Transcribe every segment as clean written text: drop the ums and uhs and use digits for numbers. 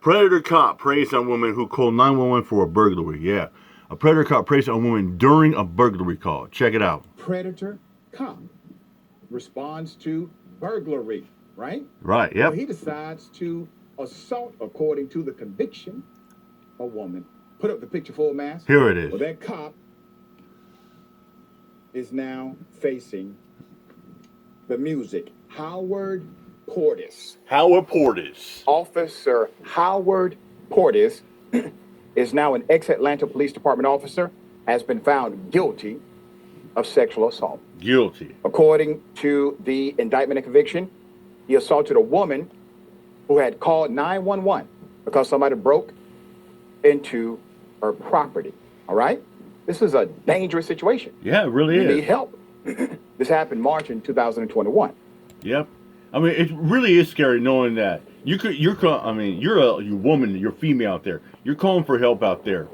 Predator cop preys on woman who called 911 for a burglary. Yeah. A predator cop preys on a woman during a burglary call. Check it out. Predator cop responds to burglary, right? Right, yep. Well, he decides to assault, according to the conviction, a woman. Put up the picture full mask. Here it is. Well, that cop is now facing the music. Howard Portis. Howard Portis. Officer Howard Portis is now an ex-Atlanta Police Department officer, has been found guilty of sexual assault. Guilty. According to the indictment and conviction, he assaulted a woman who had called 911 because somebody broke into her property. All right? This is a dangerous situation. Yeah, it really You is. need help. This happened March in 2021. Yep. I mean, it really is scary knowing that you're a woman, you're female out there. You're calling for help out there,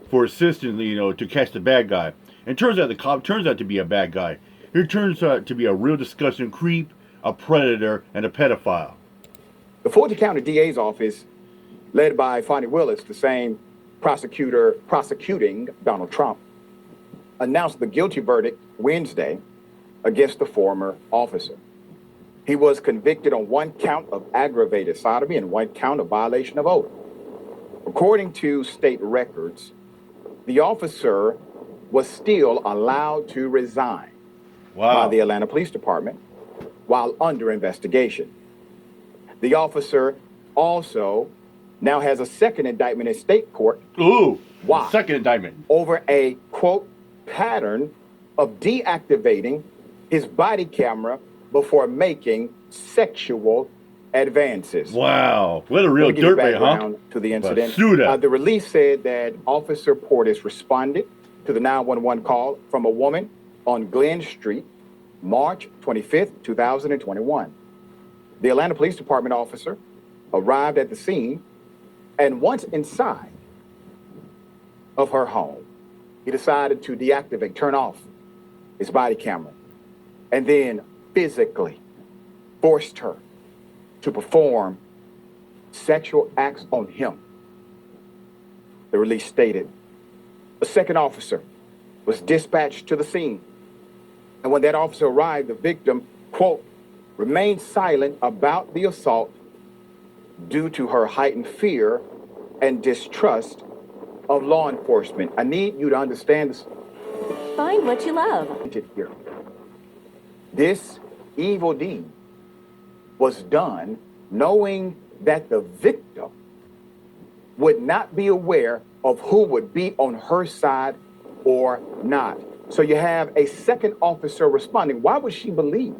for assistance, to catch the bad guy. And turns out the cop turns out to be a bad guy. He turns out to be a real disgusting creep, a predator, and a pedophile. The Fulton County DA's office, led by Fonnie Willis, the same prosecutor prosecuting Donald Trump, announced the guilty verdict Wednesday against the former officer. He was convicted on one count of aggravated sodomy and one count of violation of oath. According to state records, the officer was still allowed to resign by the Atlanta Police Department while under investigation. The officer also now has a second indictment in state court. Ooh, Why? Second indictment. Over a, quote, pattern of deactivating his body camera before making sexual advances. Wow, what a real Let me give you dirtbag, huh? background to the incident. Basuda. The release said that Officer Portis responded to the 911 call from a woman on Glen Street, March 25th, 2021. The Atlanta Police Department officer arrived at the scene, and once inside of her home, he decided to deactivate, turn off his body camera, and then physically forced her to perform sexual acts on him. The release stated a second officer was dispatched to the scene. And when that officer arrived, the victim, quote, remained silent about the assault due to her heightened fear and distrust of law enforcement. I need you to understand this. Find what you love. Here. This evil deed was done knowing that the victim would not be aware of who would be on her side or not. So you have a second officer responding. Why would she believe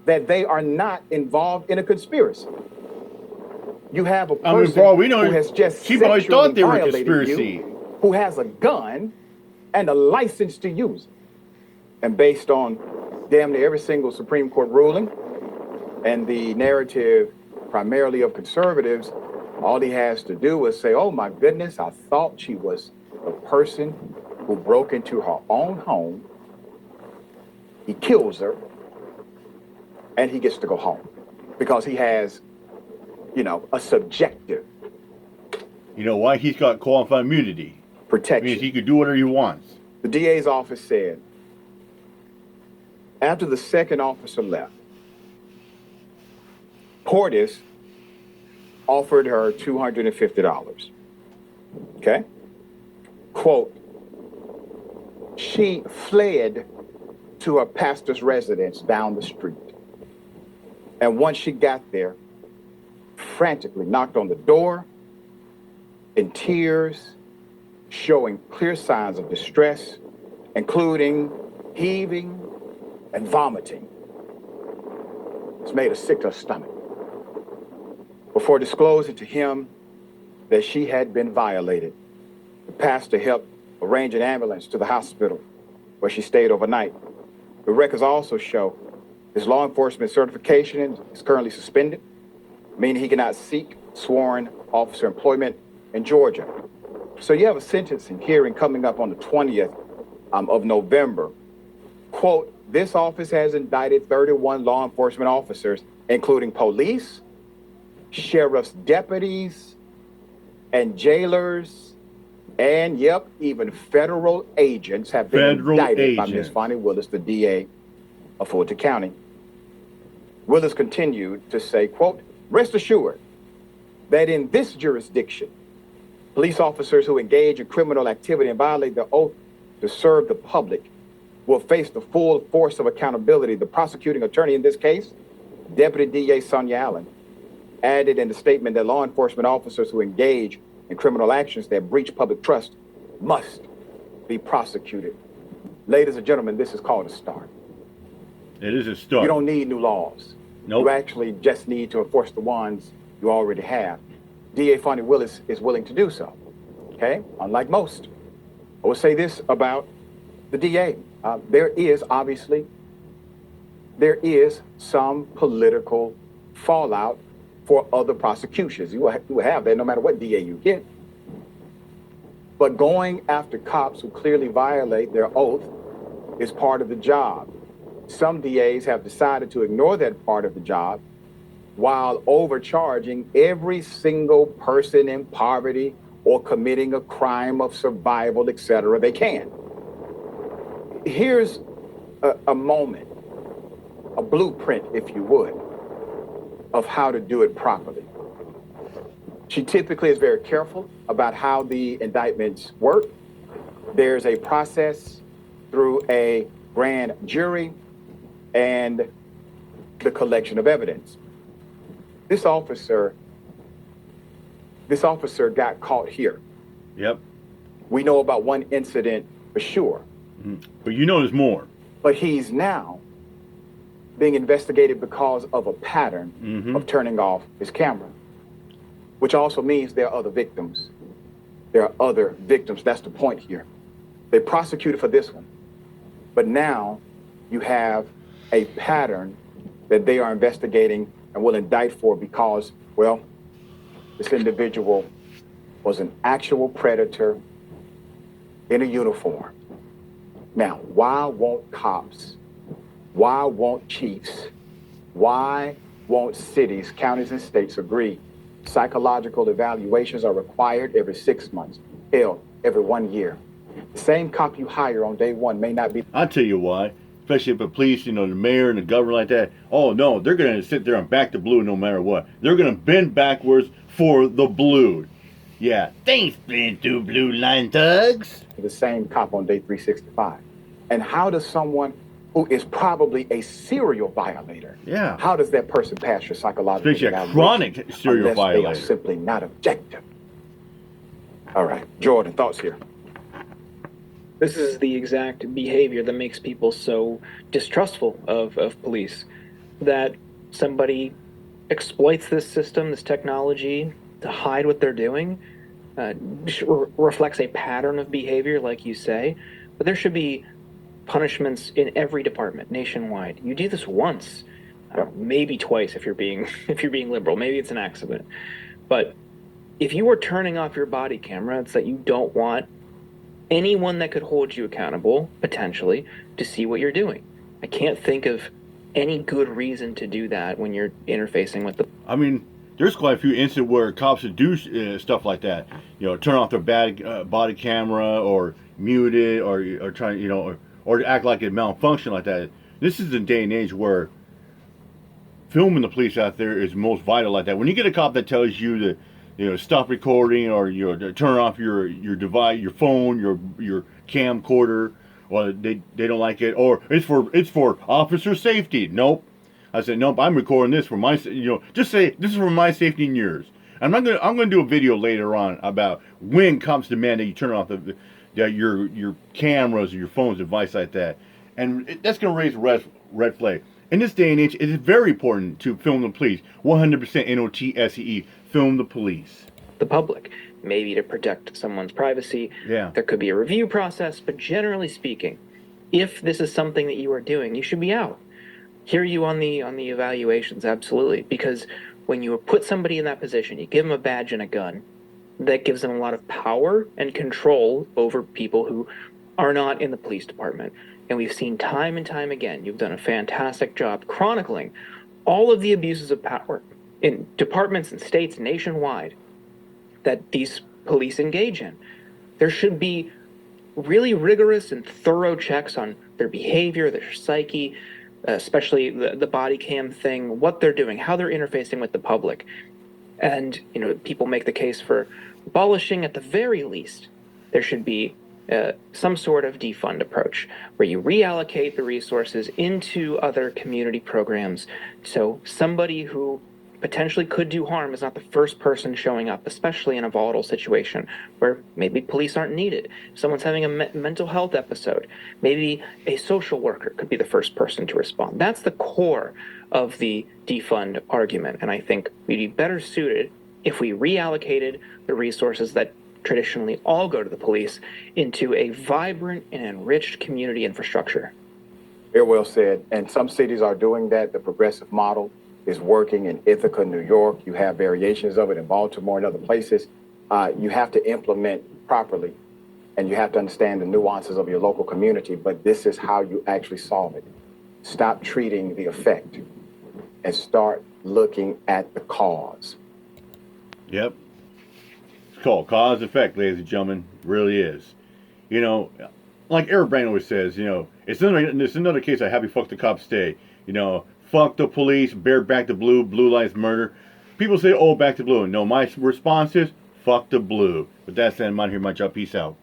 that they are not involved in a conspiracy? You have a person who has just she probably thought they were a conspiracy, you, who has a gun and a license to use it. And based on damn near every single Supreme Court ruling and the narrative primarily of conservatives, all he has to do is say, oh my goodness, I thought she was the person who broke into her own home. He kills her and he gets to go home because he has, a subjective. You know why? He's got qualified immunity. Protection. Means he could do whatever he wants. The DA's office said, after the second officer left, Portis offered her $250. Okay? Quote, she fled to her pastor's residence down the street. And once she got there, frantically knocked on the door in tears, showing clear signs of distress, including heaving and vomiting. It's made her sick to her stomach. Before disclosing to him that she had been violated, the pastor helped arrange an ambulance to the hospital where she stayed overnight. The records also show his law enforcement certification is currently suspended, meaning he cannot seek sworn officer employment in Georgia. So you have a sentencing hearing coming up on the 20th of November. Quote, this office has indicted 31 law enforcement officers, including police, sheriff's deputies, And jailers and, yep, even federal agents have been indicted by Ms. Fonnie Willis, the DA of Fulton County. Willis continued to say, quote, "Rest assured that in this jurisdiction, police officers who engage in criminal activity and violate their oath to serve the public will face the full force of accountability." The prosecuting attorney in this case, Deputy DA Sonia Allen, added in the statement that law enforcement officers who engage in criminal actions that breach public trust must be prosecuted. Ladies and gentlemen, this is called a start. It is a start. You don't need new laws. Nope. You actually just need to enforce the ones you already have. DA Fonnie Willis is willing to do so, okay? Unlike most. I will say this about the DA. There is some political fallout for other prosecutions. You will have that no matter what DA you get. But going after cops who clearly violate their oath is part of the job. Some DAs have decided to ignore that part of the job while overcharging every single person in poverty or committing a crime of survival, etc. they can. Here's a moment, a blueprint, if you would, of how to do it properly. She typically is very careful about how the indictments work. There's a process through a grand jury and the collection of evidence. This officer got caught here. Yep. We know about one incident for sure. But you know there's more. But he's now being investigated because of a pattern of turning off his camera, which also means there are other victims. There are other victims. That's the point here. They prosecuted for this one, but now you have a pattern that they are investigating and will indict for because, well, this individual was an actual predator in a uniform. Now, why won't cops? Why won't chiefs? Why won't cities, counties, and states agree psychological evaluations are required every 6 months, hell, every 1 year? The same cop you hire on day one may not be. I'll tell you why. Especially if the police, the mayor and the governor like that. Oh, no, they're going to sit there and back the blue no matter what. They're going to bend backwards for the blue. Yeah, thanks, been through blue line thugs. The same cop on day 365. And how does someone who is probably a serial violator, how does that person pass your psychological evaluation? Especially a chronic serial violator. They are simply not objective. All right, Jordan, thoughts here? This is the exact behavior that makes people so distrustful of police, that somebody exploits this system, this technology, to hide what they're doing, reflects a pattern of behavior, like you say, but there should be punishments in every department nationwide. You do this once, maybe twice if you're being liberal. Maybe it's an accident, but if you are turning off your body camera, it's that you don't want anyone that could hold you accountable, potentially, to see what you're doing. I can't think of any good reason to do that when you're interfacing with the... I mean, there's quite a few instances where cops would do stuff like that. Turn off their body camera or mute it or try, or act like it malfunctioned like that. This is a day and age where filming the police out there is most vital like that. When you get a cop that tells you to stop recording or to turn off your device, your phone, your camcorder, or they don't like it, or it's for officer safety. Nope. I said nope. I'm recording this for my just say this is for my safety and yours. I'm gonna do a video later on about when cops demand that you turn off your cameras or your phone's device like that, and that's gonna raise a red flag. In this day and age, it is very important to film the police. 100% NOTSEE. Film the police. The public, maybe to protect someone's privacy. Yeah. There could be a review process, but generally speaking, if this is something that you are doing, you should be out. Hear you on the evaluations, absolutely. Because when you put somebody in that position, you give them a badge and a gun, that gives them a lot of power and control over people who are not in the police department. And we've seen time and time again, you've done a fantastic job chronicling all of the abuses of power in departments and states nationwide, that these police engage in. There should be really rigorous and thorough checks on their behavior, their psyche, especially the body cam thing, what they're doing, how they're interfacing with the public. And, people make the case for abolishing, at the very least, there should be some sort of defund approach where you reallocate the resources into other community programs so somebody who potentially could do harm is not the first person showing up, especially in a volatile situation where maybe police aren't needed. Someone's having a mental health episode. Maybe a social worker could be the first person to respond. That's the core of the defund argument. And I think we'd be better suited if we reallocated the resources that traditionally all go to the police into a vibrant and enriched community infrastructure. Very well said. And some cities are doing that. The progressive model is working in Ithaca, New York. You have variations of it in Baltimore and other places. You have to implement properly, and you have to understand the nuances of your local community, but this is how you actually solve it. Stop treating the effect and start looking at the cause. Yep. It's called cause effect, ladies and gentlemen. It really is. Like Eric Brand always says, it's another case of happy fuck the cops stay. Fuck the police, bear back the blue, blue lives murder. People say, oh, back to blue. No, my response is, fuck the blue. With that said, I'm out here, my job. Peace out.